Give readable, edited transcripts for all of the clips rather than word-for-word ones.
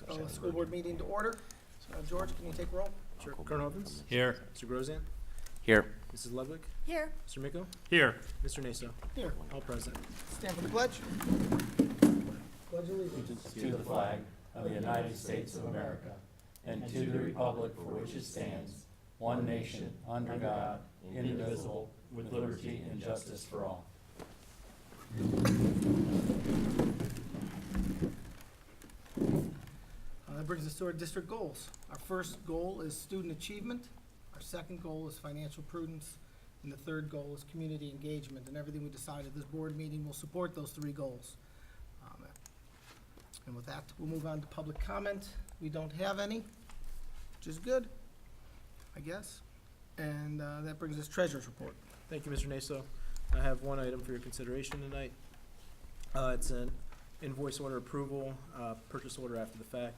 call the school board meeting to order. George, can you take roll? Sure. Colonel Evans? Here. Mr. Grozan? Here. Mrs. Ludwig? Here. Mr. Miko? Here. Mr. Naso? Here. All present. Stand for the pledge. Pledge allegiance. To the flag of the United States of America and to the republic for which it stands, one nation, under God, indivisible, with liberty and justice for all. That brings us to our district goals. Our first goal is student achievement. Our second goal is financial prudence. And the third goal is community engagement. And everything we decide at this board meeting will support those three goals. And with that, we'll move on to public comment. We don't have any, which is good, I guess. And that brings us treasurer's report. Thank you, Mr. Naso. I have one item for your consideration tonight. It's an invoice order approval, purchase order after the fact.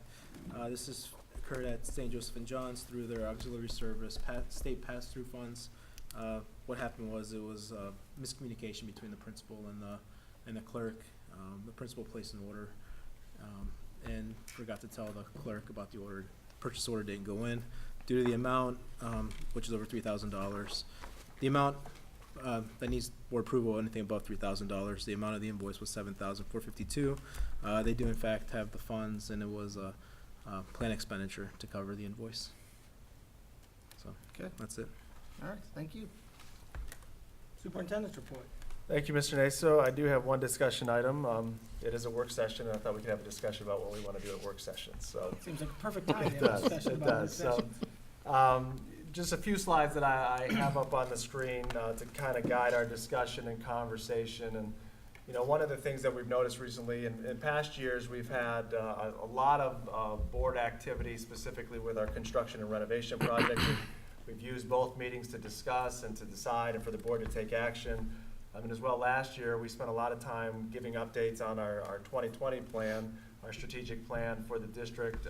This has occurred at St. Joseph and John's through their auxiliary service, state pass-through funds. What happened was it was miscommunication between the principal and the clerk. The principal placed an order and forgot to tell the clerk about the order. Purchase order didn't go in due to the amount, which is over $3,000. The amount that needs board approval, anything above $3,000. The amount of the invoice was $7,452. They do in fact have the funds, and it was a planned expenditure to cover the invoice. So Okay. that's it. All right, thank you. Superintendent's report. Thank you, Mr. Naso. I do have one discussion item. It is a work session, and I thought we could have a discussion about what we want to do at work sessions, so. Seems like a perfect time to It have a does, discussion it about work does. So, sessions. just a few slides that I have up on the screen to kind of guide our discussion and conversation. And, you know, one of the things that we've noticed recently, in past years, we've had a lot of board activity, specifically with our construction and renovation project. We've used both meetings to discuss and to decide and for the board to take action. As well, last year, we spent a lot of time giving updates on our 2020 plan, our strategic plan for the district.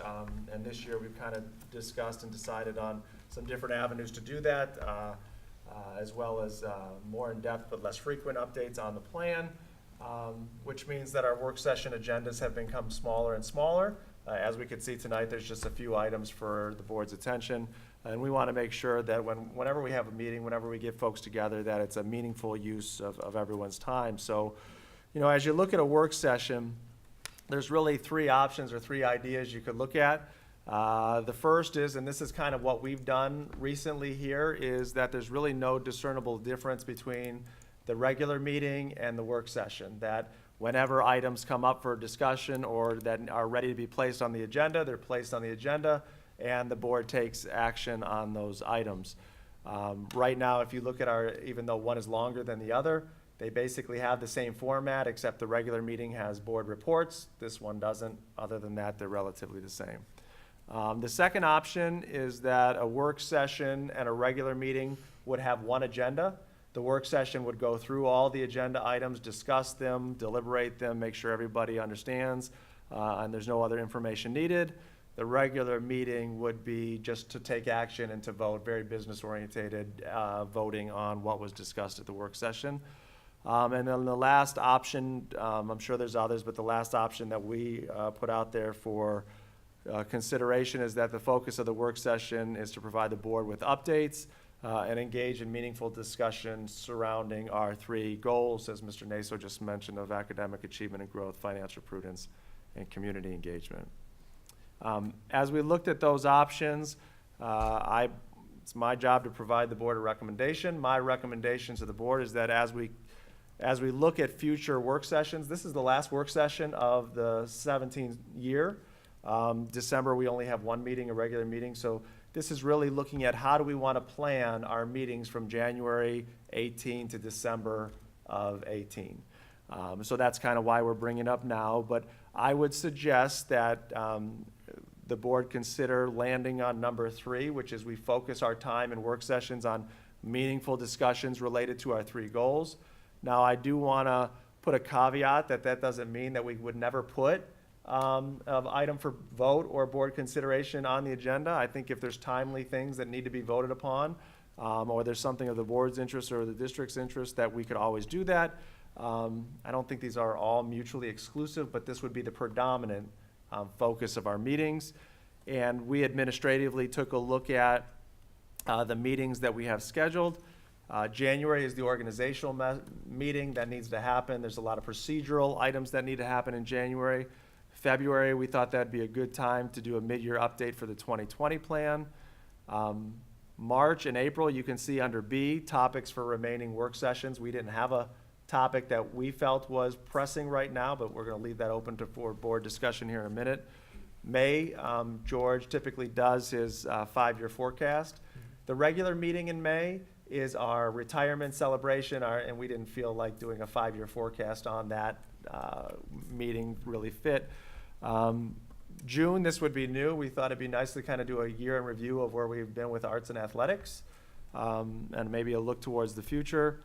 And this year, we've kind of discussed and decided on some different avenues to do that, as well as more in-depth but less frequent updates on the plan, which means that our work session agendas have become smaller and smaller. As we can see tonight, there's just a few items for the board's attention. And we want to make sure that whenever we have a meeting, whenever we get folks together, that it's a meaningful use of everyone's time. So, you know, as you look at a work session, there's really three options or three ideas you could look at. The first is, and this is kind of what we've done recently here, is that there's really no discernible difference between the regular meeting and the work session. That whenever items come up for discussion or that are ready to be placed on the agenda, they're placed on the agenda, and the board takes action on those items. Right now, if you look at even though one is longer than the other, they basically have the same format, except the regular meeting has board reports. This one doesn't. Other than that, they're relatively the same. The second option is that a work session and a regular meeting would have one agenda. The work session would go through all the agenda items, discuss them, deliberate them, make sure everybody understands, and there's no other information needed. The regular meeting would be just to take action and to vote, very business-oriented, voting on what was discussed at the work session. And then the last option, I'm sure there's others, but the last option that we put out there for consideration is that the focus of the work session is to provide the board with updates and engage in meaningful discussion surrounding our three goals, as Mr. Naso just mentioned, of academic achievement and growth, financial prudence, and community engagement. As we looked at those options, it's my job to provide the board a recommendation. My recommendation to the board is that as we look at future work sessions, this is the last work session of the 17th year. December, we only have one meeting, a regular meeting. So this is really looking at how do we want to plan our meetings from January 18 to December of 18. So that's kind of why we're bringing it up now. But I would suggest that the board consider landing on number 3, which is we focus our time and work sessions on meaningful discussions related to our 3 goals. Now, I do want to put a caveat that doesn't mean that we would never put an item for vote or board consideration on the agenda. I think if there's timely things that need to be voted upon, or there's something of the board's interest or the district's interest, that we could always do that. I don't think these are all mutually exclusive, but this would be the predominant focus of our meetings. And we administratively took a look at the meetings that we have scheduled. January is the organizational meeting that needs to happen. There's a lot of procedural items that need to happen in January. February, we thought that'd be a good time to do a mid-year update for the 2020 plan. March and April, you can see under B, topics for remaining work sessions. We didn't have a topic that we felt was pressing right now, but we're gonna leave that open for board discussion here in a minute. May, George typically does his 5-year forecast. The regular meeting in May is our retirement celebration, and we didn't feel like doing a 5-year forecast on that meeting really fit. June, this would be new. We thought it'd be nice to kind of do a year in review of where we've been with arts and athletics, and maybe a look towards the future.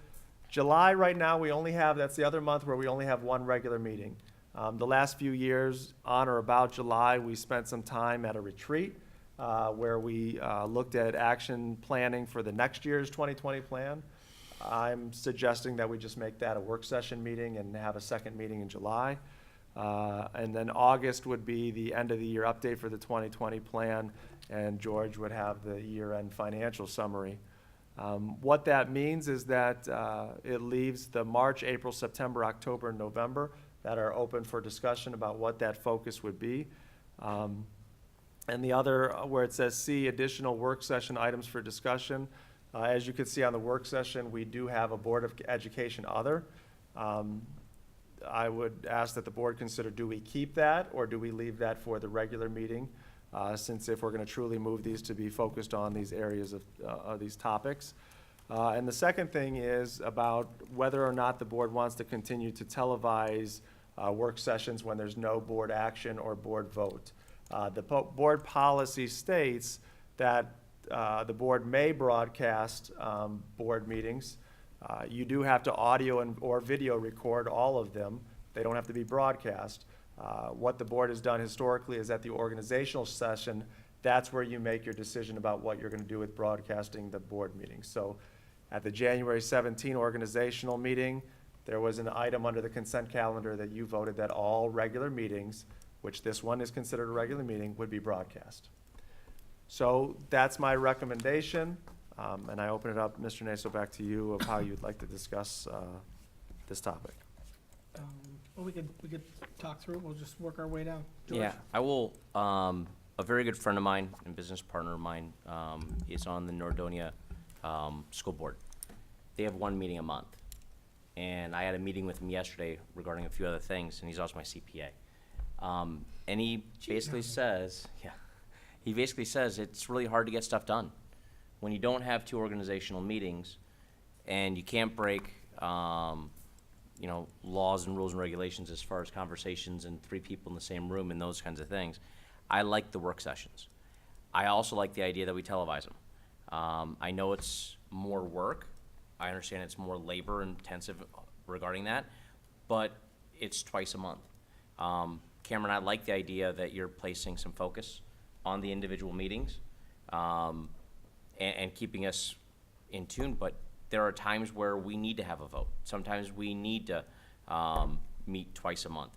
July, right now, we only have, that's the other month where we only have one regular meeting. The last few years, on or about July, we spent some time at a retreat where we looked at action planning for the next year's 2020 plan. I'm suggesting that we just make that a work session meeting and have a second meeting in July. And then August would be the end of the year update for the 2020 plan, and George would have the year-end financial summary. What that means is that it leaves the March, April, September, October, and November that are open for discussion about what that focus would be. And the other, where it says C, additional work session items for discussion, as you can see on the work session, we do have a Board of Education other. I would ask that the board consider, do we keep that or do we leave that for the regular meeting? Since if we're gonna truly move these to be focused on these areas of these topics. And the second thing is about whether or not the board wants to continue to televise work sessions when there's no board action or board vote. The board policy states that the board may broadcast board meetings. You do have to audio or video record all of them. They don't have to be broadcast. What the board has done historically is at the organizational session, that's where you make your decision about what you're gonna do with broadcasting the board meetings. So at the January 17 organizational meeting, there was an item under the consent calendar that you voted that all regular meetings, which this one is considered a regular meeting, would be broadcast. So that's my recommendation, and I open it up, Mr. Naso, back to you of how you'd like to discuss this topic. Well, we could talk through it. We'll just work our way down. George? Yeah, I will, a very good friend of mine and business partner of mine, is on the Nordonia, school board. They have one meeting a month. And I had a meeting with him yesterday regarding a few other things, and he's also my CPA. And he basically says, he basically says it's really hard to get stuff done. When you don't have 2 organizational meetings and you can't break, you know, laws and rules and regulations as far as conversations and 3 people in the same room and those kinds of things, I like the work sessions. I also like the idea that we televise them. I know it's more work. I understand it's more labor intensive regarding that, but it's twice a month. Cameron, I like the idea that you're placing some focus on the individual meetings, and keeping us in tune, but there are times where we need to have a vote. Sometimes we need to meet twice a month.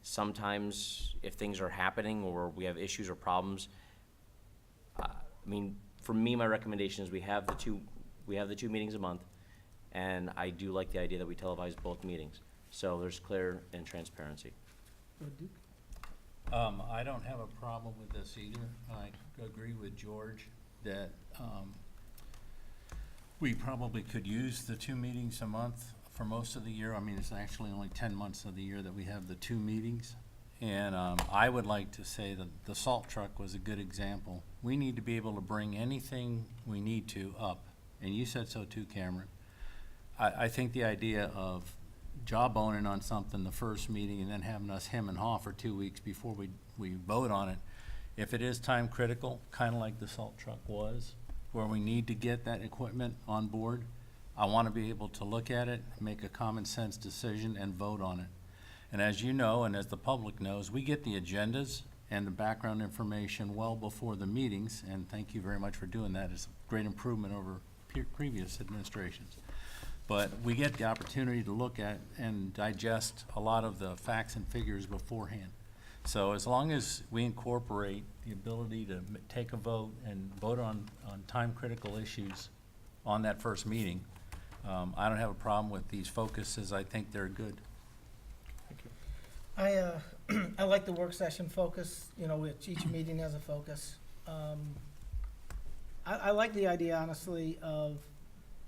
Sometimes if things are happening or we have issues or problems, I mean, for me, my recommendation is we have the two meetings a month, and I do like the idea that we televise both meetings, so there's clear and transparency. I don't have a problem with this either. I agree with George that we probably could use the 2 meetings a month for most of the year. I mean, it's actually only 10 months of the year that we have the 2 meetings. And I would like to say that the salt truck was a good example. We need to be able to bring anything we need to up, and you said so too, Cameron. I think the idea of jawboning on something the first meeting and then having us hem and haw for 2 weeks before we vote on it, if it is time critical, kind of like the salt truck was, where we need to get that equipment on board, I want to be able to look at it, make a common sense decision, and vote on it. And as you know, and as the public knows, we get the agendas and the background information well before the meetings, and thank you very much for doing that. It's a great improvement over previous administrations. But we get the opportunity to look at and digest a lot of the facts and figures beforehand. So as long as we incorporate the ability to take a vote and vote on time-critical issues on that first meeting, I don't have a problem with these focuses. I think they're good. I like the work session focus, you know, which each meeting has a focus. I like the idea, honestly, of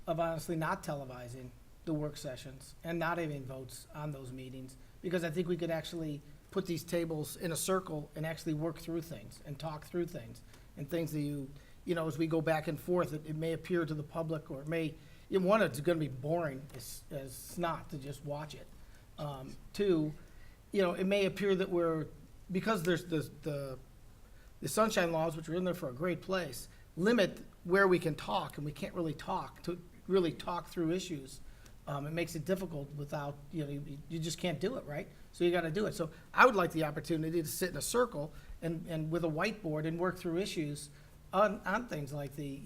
honestly not televising the work sessions and not having votes on those meetings, because I think we could actually put these tables in a circle and actually work through things and talk through things, and things that you know, as we go back and forth, it may appear to the public, or it may, one, it's gonna be boring as snot to just watch it. Two, you know, it may appear that because there's the sunshine laws, which are in there for a great place, limit where we can talk, and we can't really talk through issues. It makes it difficult without, you know, you just can't do it, right? So you gotta do it. So I would like the opportunity to sit in a circle and with a whiteboard and work through issues on things like the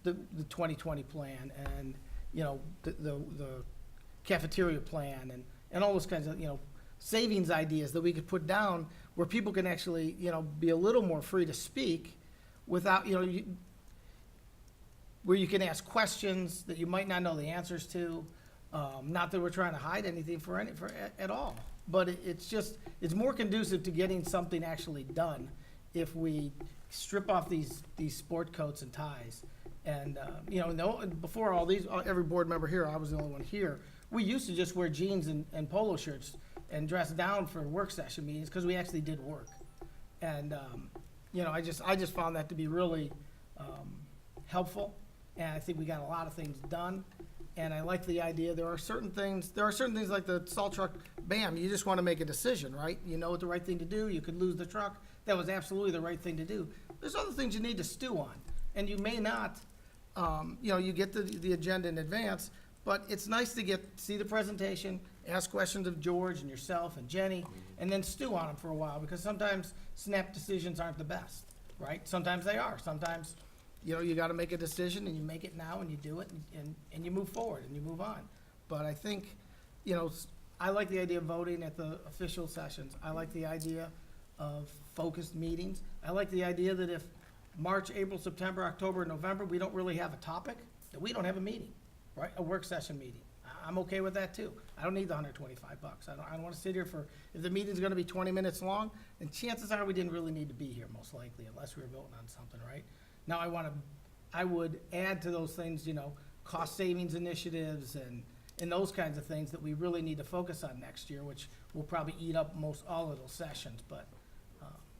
2020 plan, and, you know, the cafeteria plan, and all those kinds of, you know, savings ideas that we could put down where people can actually, you know, be a little more free to speak without, you know, where you can ask questions that you might not know the answers to. Not that we're trying to hide anything at all, but it's more conducive to getting something actually done if we strip off these sport coats and ties. And, you know, before every board member here, I was the only one here, we used to just wear jeans and polo shirts and dress down for work session meetings, because we actually did work. And, you know, I just found that to be really helpful, and I think we got a lot of things done. And I like the idea, there are certain things like the salt truck, bam, you just want to make a decision, right? You know what the right thing to do, you could lose the truck, that was absolutely the right thing to do. There's other things you need to stew on, and you may not, you know, you get the agenda in advance, but it's nice to see the presentation, ask questions of George and yourself and Jenny, and then stew on them for a while, because sometimes snap decisions aren't the best, right? Sometimes they are. Sometimes, you know, you gotta make a decision, and you make it now, and you do it, and you move forward, and you move on. But I think, you know, I like the idea of voting at the official sessions. I like the idea of focused meetings. I like the idea that if March, April, September, October, November, we don't really have a topic, that we don't have a meeting, right? A work session meeting. I'm okay with that too. I don't need the $125. I don't wanna sit here if the meeting's gonna be 20 minutes long, then chances are we didn't really need to be here, most likely, unless we were voting on something, right? Now, I would add to those things, you know, cost savings initiatives and those kinds of things that we really need to focus on next year, which will probably eat up all of those sessions, but,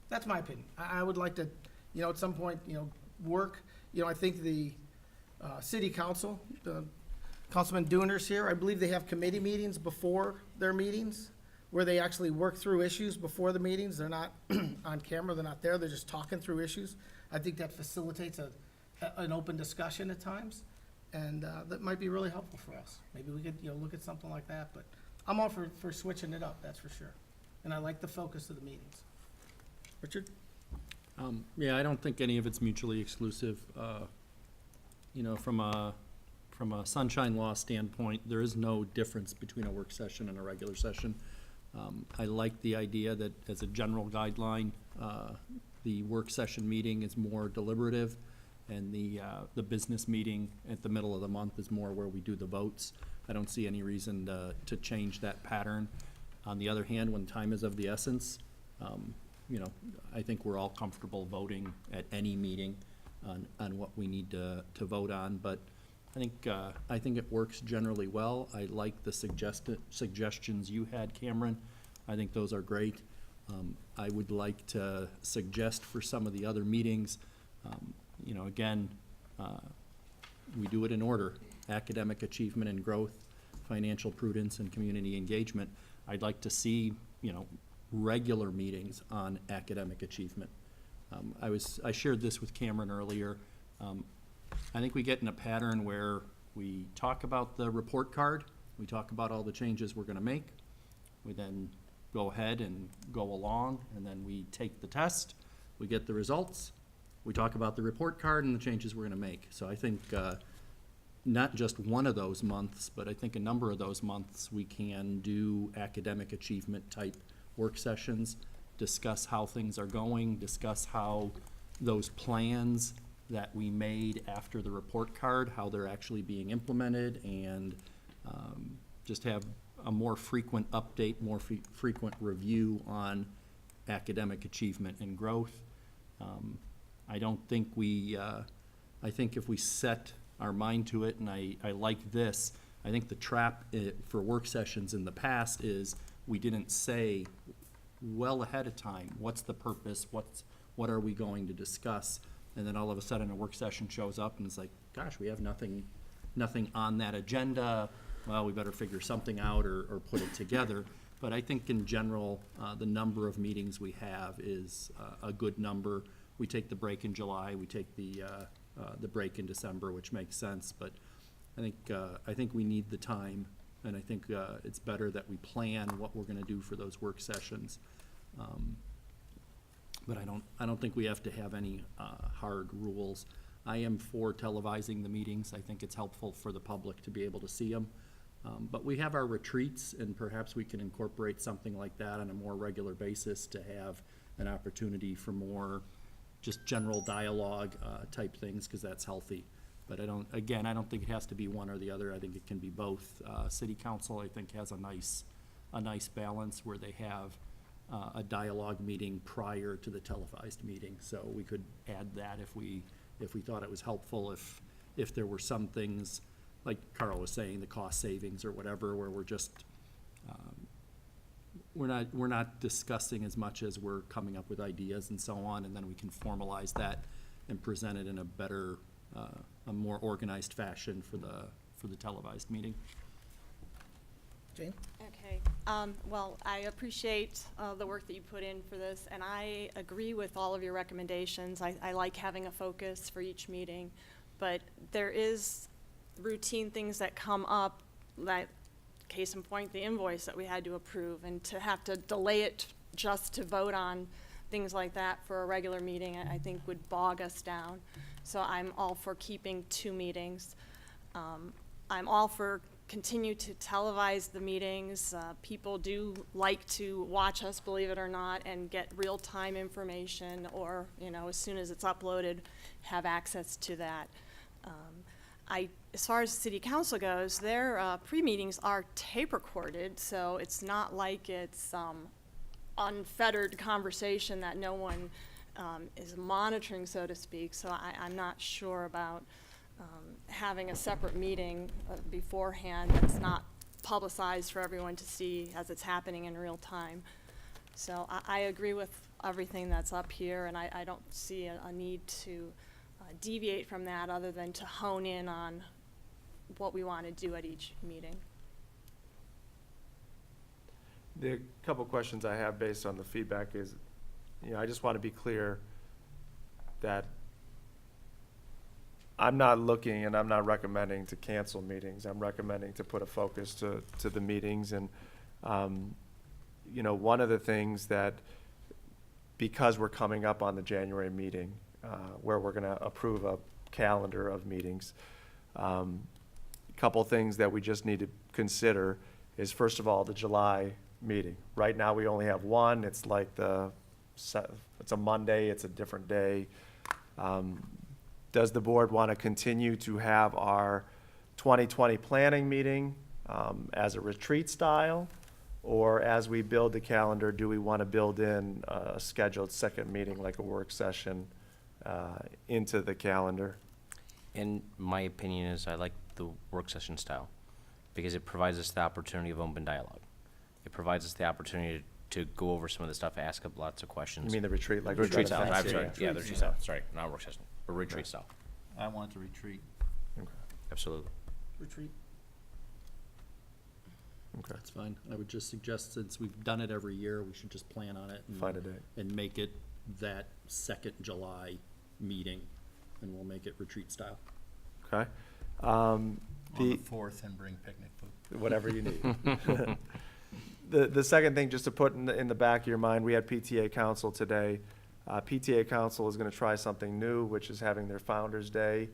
that's my opinion. I would like to, you know, at some point, you know, work, you know, I think the, city council, Councilman Dooners here, I believe they have committee meetings before their meetings, where they actually work through issues before the meetings. They're not on camera, they're not there, they're just talking through issues. I think that facilitates an open discussion at times, and that might be really helpful for us. Maybe we could, you know, look at something like that, but I'm all for switching it up, that's for sure. And I like the focus of the meetings. Richard? Yeah, I don't think any of it's mutually exclusive. You know, from a sunshine law standpoint, there is no difference between a work session and a regular session. I like the idea that, as a general guideline, the work session meeting is more deliberative, and the business meeting at the middle of the month is more where we do the votes. I don't see any reason to change that pattern. On the other hand, when time is of the essence, you know, I think we're all comfortable voting at any meeting on what we need to vote on, but I think it works generally well. I like the suggestions you had, Cameron. I think those are great. I would like to suggest for some of the other meetings, you know, again, we do it in order: academic achievement and growth, financial prudence, and community engagement. I'd like to see, you know, regular meetings on academic achievement. I shared this with Cameron earlier. I think we get in a pattern where we talk about the report card, we talk about all the changes we're gonna make, we then go ahead and go along, and then we take the test, we get the results, we talk about the report card and the changes we're gonna make. So I think not just one of those months, but I think a number of those months we can do academic achievement type work sessions, discuss how things are going, discuss how those plans that we made after the report card, how they're actually being implemented, and just have a more frequent update, more frequent review on academic achievement and growth. I don't think I think if we set our mind to it, and I like this, I think the trap for work sessions in the past is we didn't say well ahead of time, what's the purpose, what are we going to discuss? And then all of a sudden, a work session shows up and it's like, gosh, we have nothing on that agenda. Well, we better figure something out or put it together. But I think in general, the number of meetings we have is a good number. We take the break in July, we take the break in December, which makes sense. But I think we need the time, and I think it's better that we plan what we're gonna do for those work sessions. But I don't think we have to have any hard rules. I am for televising the meetings. I think it's helpful for the public to be able to see them. But we have our retreats, and perhaps we can incorporate something like that on a more regular basis to have an opportunity for more just general dialogue type things, because that's healthy. But I don't think it has to be one or the other. I think it can be both. City council, I think, has a nice balance where they have a dialogue meeting prior to the televised meeting. So we could add that if we thought it was helpful, if there were some things, like Carl was saying, the cost savings or whatever, where we're just, we're not discussing as much as we're coming up with ideas and so on, and then we can formalize that and present it in a better, a more organized fashion for the televised meeting. Jane? Okay, well, I appreciate the work that you put in for this, and I agree with all of your recommendations. I like having a focus for each meeting, but there is routine things that come up, like, case in point, the invoice that we had to approve, and to have to delay it just to vote on things like that for a regular meeting, I think would bog us down. So I'm all for keeping 2 meetings. I'm all for continue to televise the meetings. People do like to watch us, believe it or not, and get real-time information, or, as soon as it's uploaded, have access to that. As far as city council goes, their pre-meetings are tape recorded, so it's not like it's unfettered conversation that no one is monitoring, so to speak. So I'm not sure about having a separate meeting beforehand that's not publicized for everyone to see as it's happening in real time. So I agree with everything that's up here, and I don't see a need to deviate from that other than to hone in on what we want to do at each meeting. The couple questions I have based on the feedback is, I just want to be clear that I'm not looking and I'm not recommending to cancel meetings. I'm recommending to put a focus to the meetings. And, one of the things that, because we're coming up on the January meeting, where we're going to approve a calendar of meetings, couple things that we just need to consider is, first of all, the July meeting. Right now, we only have one. It's like it's a Monday. It's a different day. Does the board want to continue to have our 2020 planning meeting as a retreat style? Or as we build the calendar, do we want to build in a scheduled second meeting, like a work session, into the calendar? In my opinion is I like the work session style because it provides us the opportunity of open dialogue. It provides us the opportunity to go over some of the stuff, ask up lots of questions. You mean the retreat, like we've Retreat done style, in the I'm past? sorry, yeah, the retreat style, sorry, not work session, but retreat style, I want to retreat. Okay. absolutely. Retreat? Okay. That's fine. I would just suggest, since we've done it every year, we should just plan on it. Find a date. And make it that second July meeting, and we'll make it retreat style. Okay. On the 4th, and bring picnic food. Whatever you need. The second thing, just to put in the back of your mind, we had PTA Council today. PTA Council is going to try something new, which is having their Founder's Day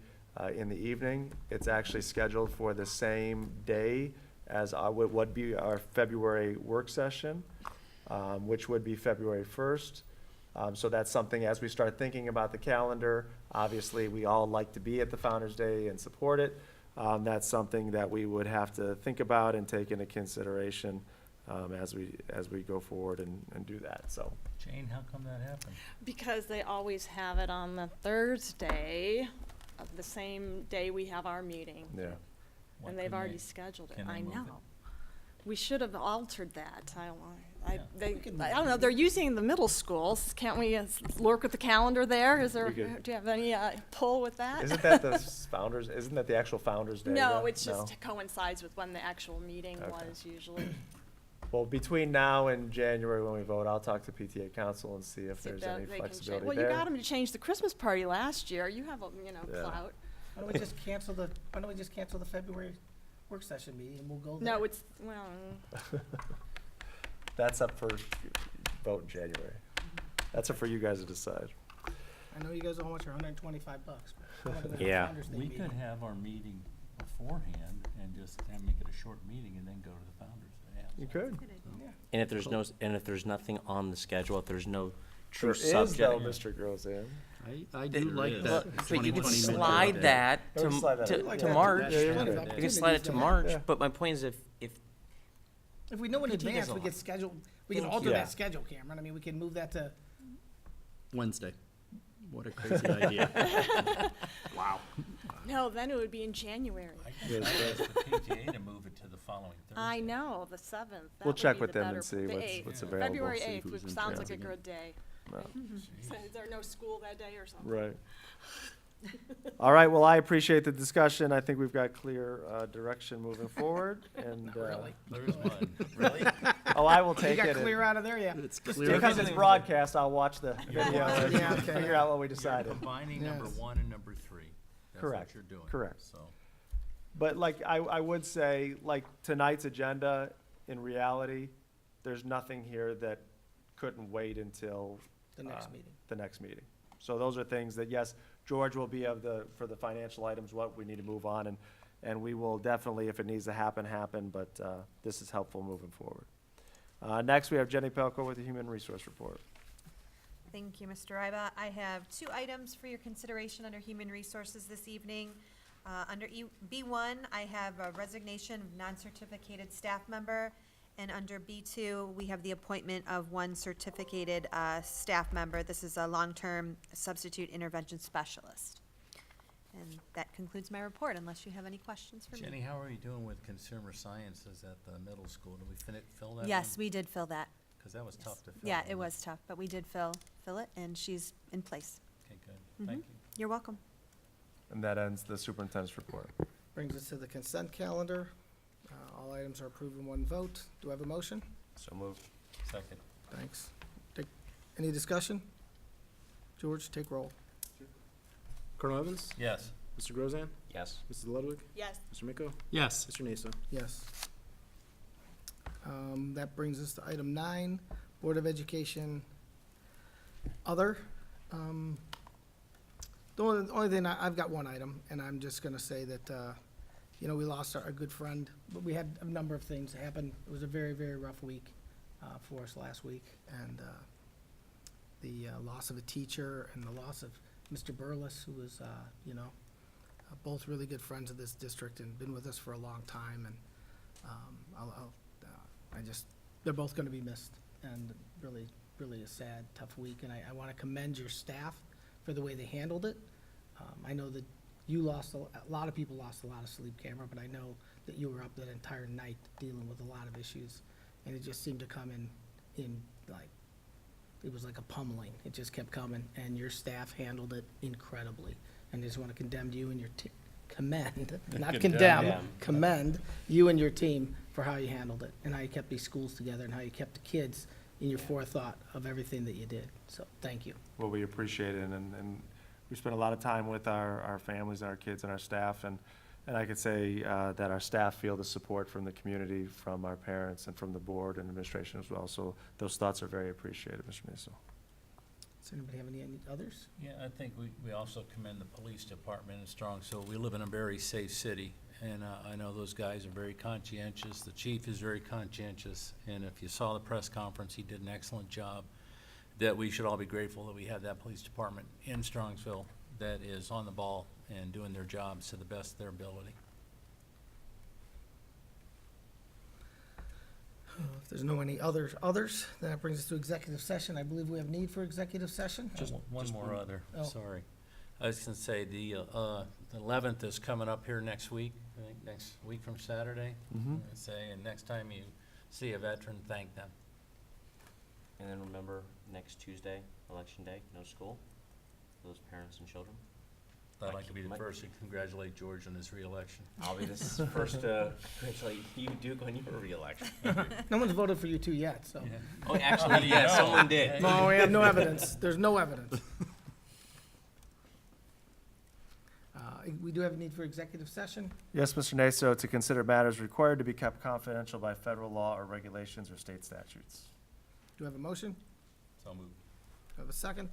in the evening. It's actually scheduled for the same day as would be our February work session. which would be February 1st. So that's something, as we start thinking about the calendar, obviously, we all like to be at the Founder's Day and support it. That's something that we would have to think about and take into consideration as we go forward and do that, so. Jane, how come that happened? Because they always have it on the Thursday of the same day we have our meeting. Yeah. Why And they've couldn't already they- scheduled it. can they I move know. it? We should have altered that. I don't know. Yeah. I don't know, they're using the middle schools. Can't we work with the calendar there? Is there, We could. do you have any pull with that? Isn't that isn't that the actual Founder's Day? No, though? it's just coincides with when the actual meeting Okay. was usually. Well, between now and January when we vote, I'll talk to PTA council and see if See if there's that any they can change- flexibility Well, there. you got them to change the Christmas party last year. You have, Yeah. clout. Why don't we just cancel the February work session meeting and we'll go there? No, it's, well, That's up for vote in January. That's up for you guys to decide. I know you guys all want your $125. but I wanna go to the Yeah. Founder's Day We meeting. could have our meeting beforehand and just make it a short meeting and then go to the Founder's Day. You could. And if there's nothing on the schedule, if there's no true There is though, subject. Mr. Grosjean. I do like is. that. But you 2020 can midterm slide day. that Yeah, we slide that to, in. Like to that. March. Yeah, yeah, Plenty of yeah. You can slide it to March, Yeah. but my point is if If we know in PT does advance, a we lot. could schedule, we can Thank alter you. that Yeah. schedule, Cameron. I mean, we can move that to, Wednesday. What a crazy idea. no, then it would be in January. I guess I asked the PTA to move it to the following Thursday. I know, the 7th. That We'll would check be with the them better- and see the what's 8th. what's Yeah. available. February see 8th, who's which in sounds like a town. good day. No. So is there no school that day or something? Right. All right, well, I appreciate the discussion. I think we've got clear direction moving forward, and, really. There's one. really oh, I will You take got it. clear out of there, yeah. It's Just clear. Because it's broadcast, I'll watch the video Yeah, and okay. figure out what we You're decided. combining number Yes. 1 and number 3. That's Correct, what you're doing. correct. So, But like, I would say, like, tonight's agenda, in reality, there's nothing here that couldn't wait until The next meeting. the next meeting. So those are things that, yes, George will be for the financial items, what we need to move on, and we will definitely, if it needs to happen, but this is helpful moving forward. Next, we have Jenny Pelko with the Human Resource Report. Thank you, Mr. Ryba. I have 2 items for your consideration under Human Resources this evening. Under B1, I have a resignation of non-certificated staff member, and under B2, we have the appointment of 1 certificated staff member. This is a long-term substitute intervention specialist. And that concludes my report, unless you have any questions for me. Jenny, how are you doing with consumer sciences at the middle school? Did we fill that? Yes, we did fill that. Because that was tough to fill. Yeah, wasn't it was tough, but we did fill it, and she's in place. Okay, good. Thank you. You're welcome. And that ends the superintendent's report. Brings us to the consent calendar. All items are approved in one vote. Do I have a motion? so moved. Second. Thanks. Any discussion? George, take roll. Colonel Evans? Yes. Mr. Grozan? Yes. Mrs. Ludwig? Yes. Mr. Miko? Yes. Mr. Naso? Yes. That brings us to item 9, Board of Education, other. The only thing, I've got one item, and I'm just gonna say that, we lost our good friend, but we had a number of things happen. It was a very, very rough week for us last week, and the loss of a teacher and the loss of Mr. Burles, who was, both really good friends of this district and been with us for a long time, and they're both gonna be missed, and really, really a sad, tough week, and I wanna commend your staff for the way they handled it. I know that you lost, a lot of people lost a lot of sleep, Cameron, but I know that you were up that entire night dealing with a lot of issues, and it just seemed to come in like, it was like a pummeling. It just kept coming, and your staff handled it incredibly. And I just wanna commend you and your commend, not condemn, commend you and your team for how you handled it, and how you kept these schools together, and how you kept the kids in your forethought of everything that you did. So, thank you. Well, we appreciate it, and we spend a lot of time with our families, our kids, and our staff, and I could say that our staff feel the support from the community, from our parents, and from the board and administration as well. So those thoughts are very appreciated, Mr. Naso. Does anybody have any others? Yeah, I think we also commend the police department in Strongsville. We live in a very safe city, And I know those guys are very conscientious. The chief is very conscientious. And if you saw the press conference, he did an excellent job. That we should all be grateful that we have that police department in Strongsville that is on the ball and doing their jobs to the best of their ability. If there's no any others, then that brings us to executive session. I believe we have need for executive session. Just one more other, Oh. sorry. I was gonna say, the 11th is coming up here next week, I think next week from Saturday. I'd say, and next time you see a veteran, thank them. And then remember, next Tuesday, Election Day, no school for those parents and children. I'd like to be the first to congratulate George on his reelection. I'll be the first to congratulate you, Duke, on your reelection. No one's voted for you two yet, so. Oh, actually, yeah, someone did. No, we have no evidence. There's no evidence. We do have a need for executive session. Yes, Mr. Naso, to consider matters required to be kept confidential by federal law or regulations or state statutes. Do we have a motion? So moved. Do we have a second?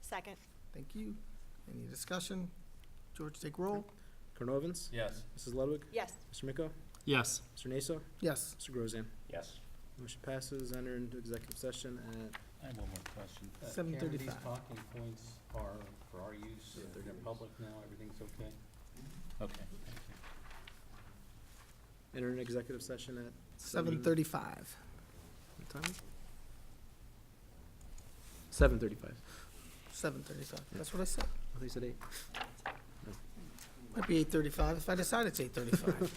Second. Thank you. Any discussion? George, take roll. Colonel Evans? Yes. Mrs. Ludwig? Yes. Mr. Miko? Yes. Mr. Naso? Yes. Mr. Grozan? Yes. Motion passes, enter into executive session at I have one more question. 7:35. Karen, these talking points are for our use, they're public now, everything's okay? Okay, thank you. enter an executive session at 7:35. What time is it? 7:35. 7:35. That's what I said. I think you said 8. Might be 8:35 if I decide it's 8:35.